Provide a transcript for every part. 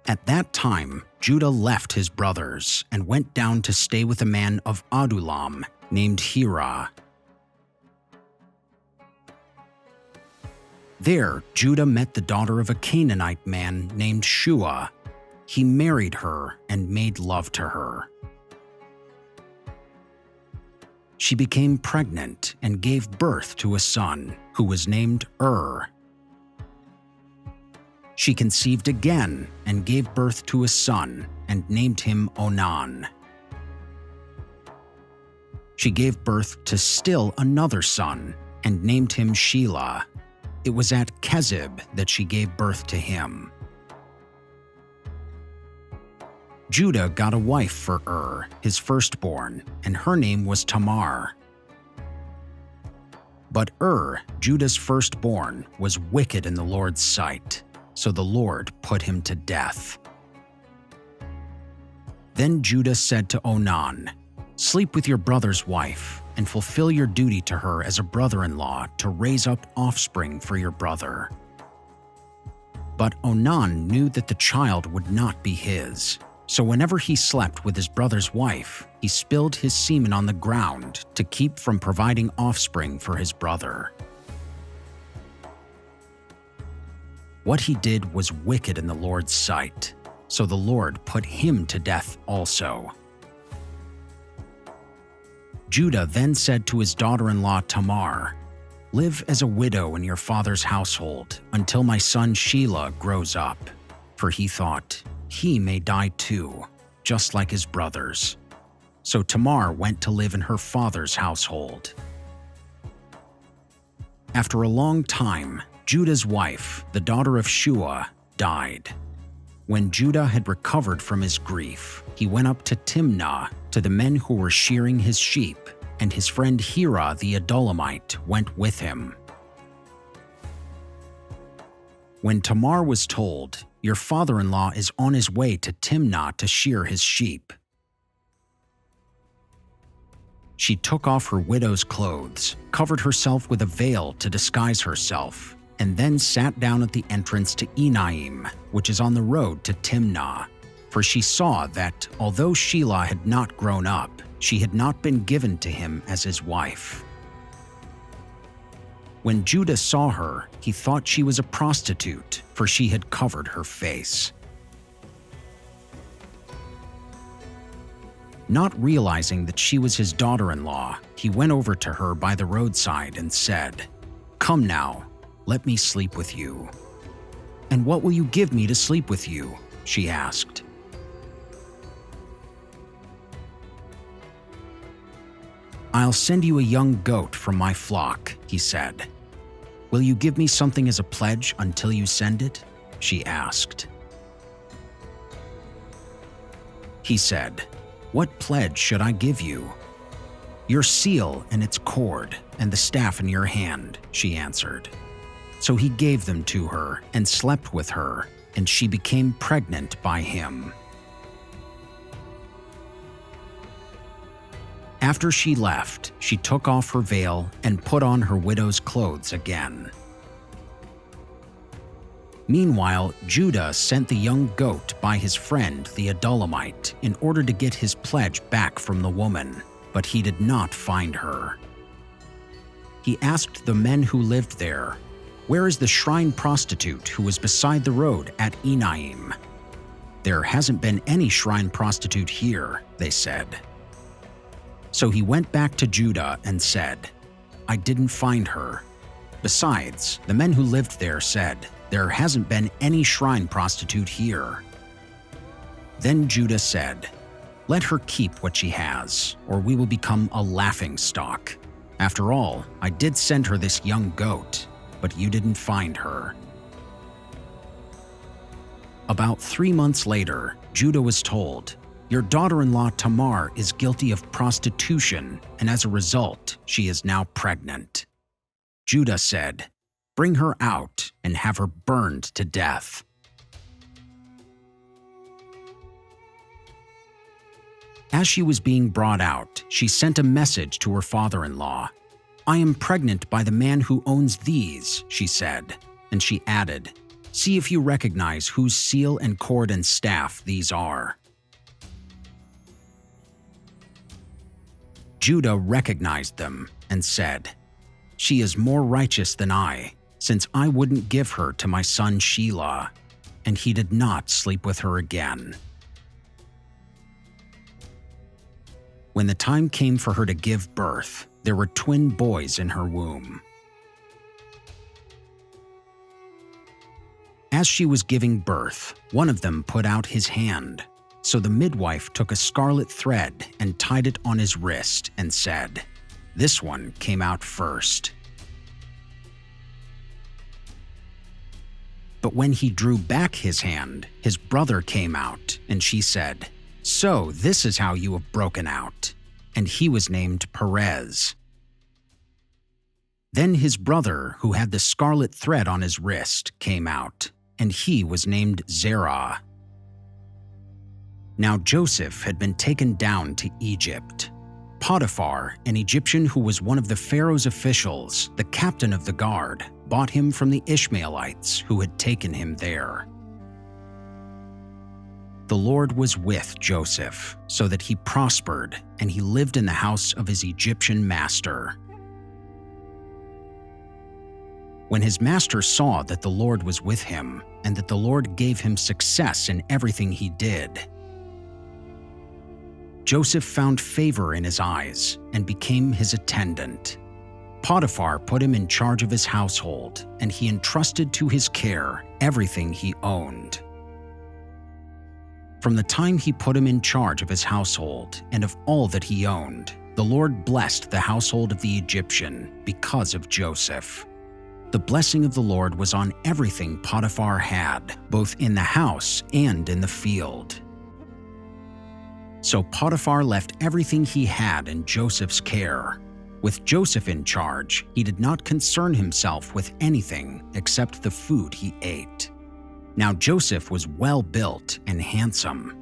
At that time, Judah left his brothers and went down to stay with a man of Adullam named Hira. There, Judah met the daughter of a Canaanite man named Shua. He married her and made love to her. She became pregnant and gave birth to a son, who was named She conceived again and gave birth to a son and named him Onan. She gave birth to still another son and named him Shelah. It was at Kezib that she gave birth to him. Judah got a wife for his firstborn, and her name was Tamar. But Judah's firstborn, was wicked in the Lord's sight, so the Lord put him to death. Then Judah said to Onan, "Sleep with your brother's wife, and fulfill your duty to her as a brother-in-law to raise up offspring for your brother." But Onan knew that the child would not be his. So whenever he slept with his brother's wife, he spilled his semen on the ground to keep from providing offspring for his brother. What he did was wicked in the Lord's sight, so the Lord put him to death also. Judah then said to his daughter-in-law Tamar, "Live as a widow in your father's household until my son Shelah grows up," for he thought, "He may die too, just like his brothers." So Tamar went to live in her father's household. After a long time, Judah's wife, the daughter of Shua, died. When Judah had recovered from his grief, he went up to Timnah to the men who were shearing his sheep, and his friend Hira the Adullamite went with him. When Tamar was told, "Your father-in-law is on his way to Timnah to shear his sheep," she took off her widow's clothes, covered herself with a veil to disguise herself, and then sat down at the entrance to Enaim, which is on the road to Timnah. For she saw that, although Shelah had not grown up, she had not been given to him as his wife. When Judah saw her, he thought she was a prostitute, for she had covered her face. Not realizing that she was his daughter-in-law, he went over to her by the roadside and said, "Come now, let me sleep with you." "And what will you give me to sleep with you?" she asked. "I'll send you a young goat from my flock," he said. "Will you give me something as a pledge until you send it?" she asked. He said, "What pledge should I give you?" "Your seal and its cord, and the staff in your hand," she answered. So he gave them to her and slept with her, and she became pregnant by him. After she left, she took off her veil and put on her widow's clothes again. Meanwhile, Judah sent the young goat by his friend the Adullamite in order to get his pledge back from the woman, but he did not find her. He asked the men who lived there, "Where is the shrine prostitute who was beside the road at Enaim?" "There hasn't been any shrine prostitute here," they said. So he went back to Judah and said, "I didn't find her." Besides, the men who lived there said, "There hasn't been any shrine prostitute here." Then Judah said, "Let her keep what she has, or we will become a laughingstock. After all, I did send her this young goat, but you didn't find her." About 3 months later, Judah was told, "Your daughter-in-law Tamar is guilty of prostitution, and as a result, she is now pregnant." Judah said, "Bring her out and have her burned to death." As she was being brought out, she sent a message to her father-in-law. "I am pregnant by the man who owns these," she said, and she added, See if you recognize whose seal and cord and staff these are." Judah recognized them and said, "She is more righteous than I, since I wouldn't give her to my son Shelah." And he did not sleep with her again. When the time came for her to give birth, there were twin boys in her womb. As she was giving birth, one of them put out his hand. So the midwife took a scarlet thread and tied it on his wrist and said, "This one came out first." But when he drew back his hand, his brother came out, and she said, "So this is how you have broken out." And he was named Perez. Then his brother, who had the scarlet thread on his wrist, came out, and he was named Zerah. Now Joseph had been taken down to Egypt. Potiphar, an Egyptian who was one of the Pharaoh's officials, the captain of the guard, bought him from the Ishmaelites who had taken him there. The Lord was with Joseph, so that he prospered, and he lived in the house of his Egyptian master. When his master saw that the Lord was with him, and that the Lord gave him success in everything he did, Joseph found favor in his eyes and became his attendant. Potiphar put him in charge of his household, and he entrusted to his care everything he owned. From the time he put him in charge of his household and of all that he owned, the Lord blessed the household of the Egyptian because of Joseph. The blessing of the Lord was on everything Potiphar had, both in the house and in the field. So Potiphar left everything he had in Joseph's care. With Joseph in charge, he did not concern himself with anything except the food he ate. Now Joseph was well built and handsome.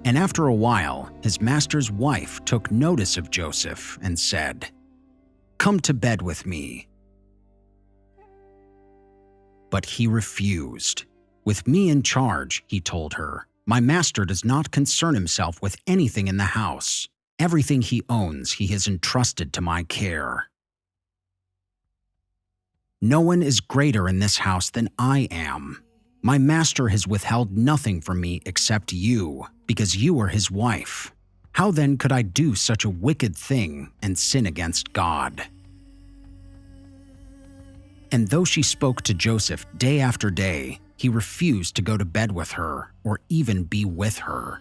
And after a while, his master's wife took notice of Joseph and said, "Come to bed with me." But he refused. "With me in charge," he told her, "my master does not concern himself with anything in the house. Everything he owns he has entrusted to my care. No one is greater in this house than I am. My master has withheld nothing from me except you, because you are his wife. How then could I do such a wicked thing and sin against God?" And though she spoke to Joseph day after day, he refused to go to bed with her or even be with her.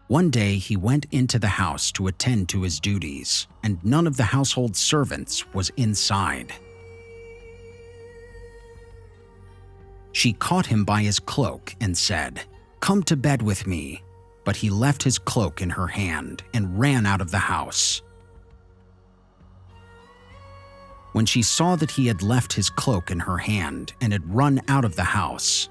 One day he went into the house to attend to his duties, and none of the household servants was inside. She caught him by his cloak and said, "Come to bed with me." But he left his cloak in her hand and ran out of the house. When she saw that he had left his cloak in her hand and had run out of the house,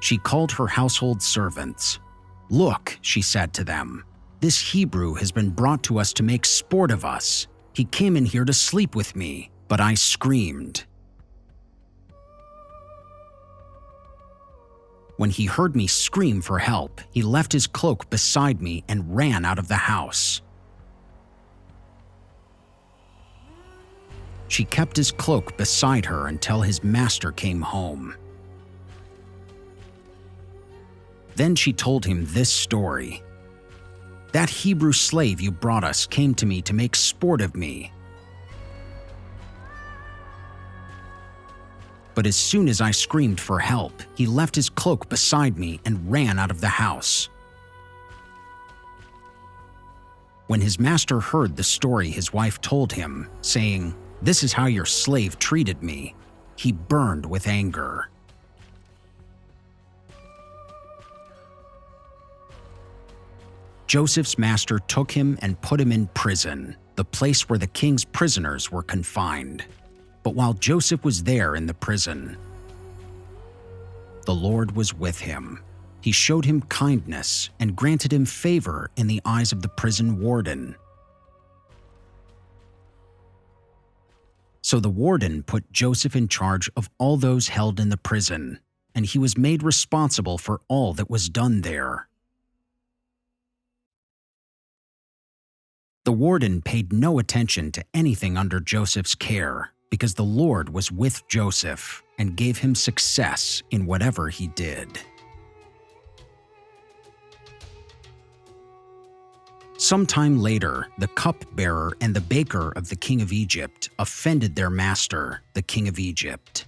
she called her household servants. "Look," she said to them, "this Hebrew has been brought to us to make sport of us. He came in here to sleep with me, but I screamed." When he heard me scream for help, he left his cloak beside me and ran out of the house. She kept his cloak beside her until his master came home. Then she told him this story. "That Hebrew slave you brought us came to me to make sport of me. But as soon as I screamed for help, he left his cloak beside me and ran out of the house." When his master heard the story his wife told him, saying, "This is how your slave treated me," he burned with anger. Joseph's master took him and put him in prison, the place where the king's prisoners were confined. But while Joseph was there in the prison, the Lord was with him. He showed him kindness and granted him favor in the eyes of the prison warden. So the warden put Joseph in charge of all those held in the prison, and he was made responsible for all that was done there. The warden paid no attention to anything under Joseph's care because the Lord was with Joseph and gave him success in whatever he did. Sometime later, the cupbearer and the baker of the king of Egypt offended their master, the king of Egypt.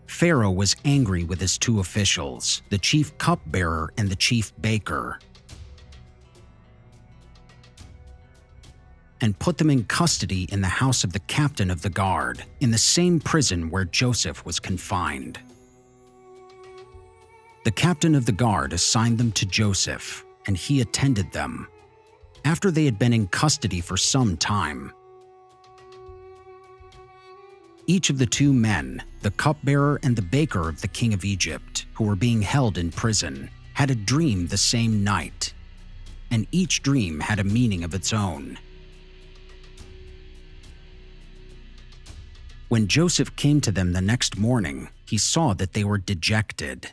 Pharaoh was angry with his two officials, the chief cupbearer and the chief baker, and put them in custody in the house of the captain of the guard, in the same prison where Joseph was confined. The captain of the guard assigned them to Joseph, and he attended them. After they had been in custody for some time, each of the two men, the cupbearer and the baker of the king of Egypt, who were being held in prison, had a dream the same night, and each dream had a meaning of its own. When Joseph came to them the next morning, he saw that they were dejected.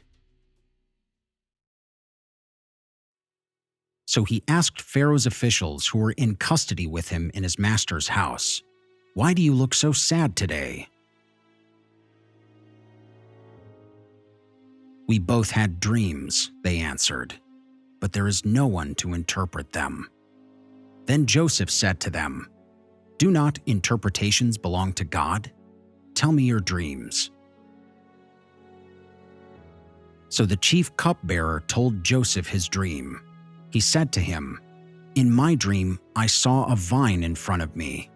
So he asked Pharaoh's officials who were in custody with him in his master's house, "Why do you look so sad today?" "We both had dreams," they answered, "but there is no one to interpret them." Then Joseph said to them, "Do not interpretations belong to God? Tell me your dreams." So the chief cupbearer told Joseph his dream. He said to him, "In my dream, I saw a vine in front of me,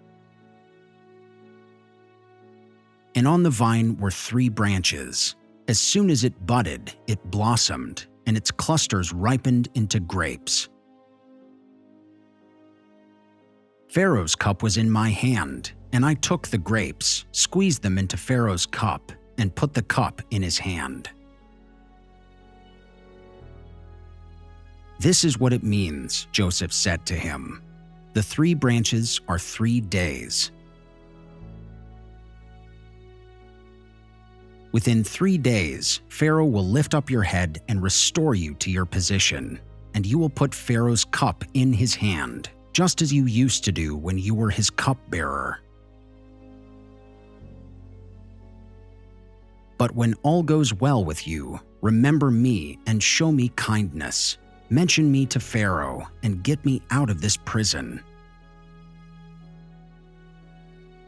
and on the vine were 3 branches. As soon as it budded, it blossomed, and its clusters ripened into grapes. Pharaoh's cup was in my hand, and I took the grapes, squeezed them into Pharaoh's cup, and put the cup in his hand." "This is what it means," Joseph said to him. "The 3 branches are 3 days. Within 3 days, Pharaoh will lift up your head and restore you to your position, and you will put Pharaoh's cup in his hand, just as you used to do when you were his cupbearer. But when all goes well with you, remember me and show me kindness. Mention me to Pharaoh and get me out of this prison.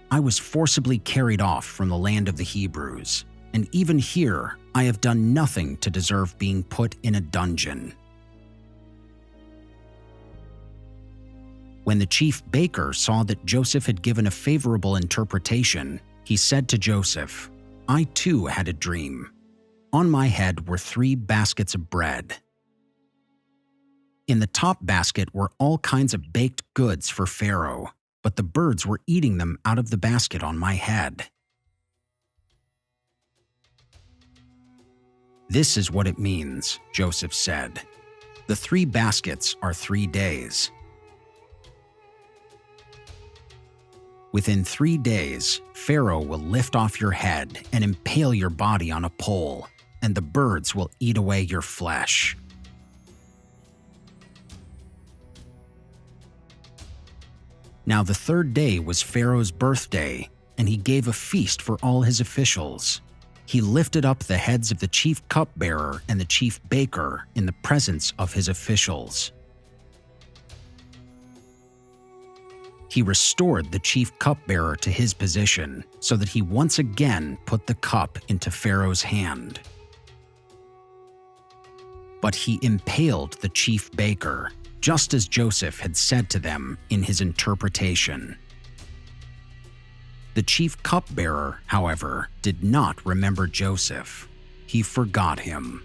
I was forcibly carried off from the land of the Hebrews, and even here I have done nothing to deserve being put in a dungeon." When the chief baker saw that Joseph had given a favorable interpretation, he said to Joseph, "I too had a dream. On my head were 3 baskets of bread. In the top basket were all kinds of baked goods for Pharaoh, but the birds were eating them out of the basket on my head." "This is what it means," Joseph said. "The 3 baskets are 3 days. Within 3 days, Pharaoh will lift off your head and impale your body on a pole, and the birds will eat away your flesh." Now the 3rd day was Pharaoh's birthday, and he gave a feast for all his officials. He lifted up the heads of the chief cupbearer and the chief baker in the presence of his officials. He restored the chief cupbearer to his position so that he once again put the cup into Pharaoh's hand. But he impaled the chief baker, just as Joseph had said to them in his interpretation. The chief cupbearer, however, did not remember Joseph. He forgot him.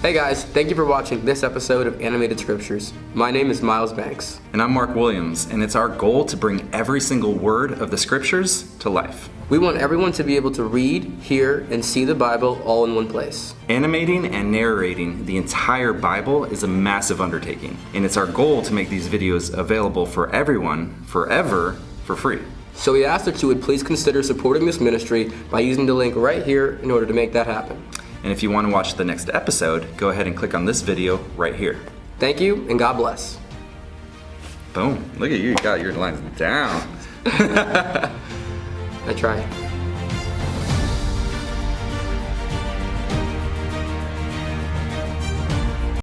Hey guys, thank you for watching this episode of Animated Scriptures. My name is Miles Banks. And I'm Mark Williams, and it's our goal to bring every single word of the Scriptures to life. We want everyone to be able to read, hear, and see the Bible all in one place. Animating and narrating the entire Bible is a massive undertaking, and it's our goal to make these videos available for everyone, forever, for free. So we ask that you would please consider supporting this ministry by using the link right here in order to make that happen. And if you want to watch the next episode, go ahead and click on this video right here. Thank you, and God bless. Boom. Look at you, you got your lines down. I try.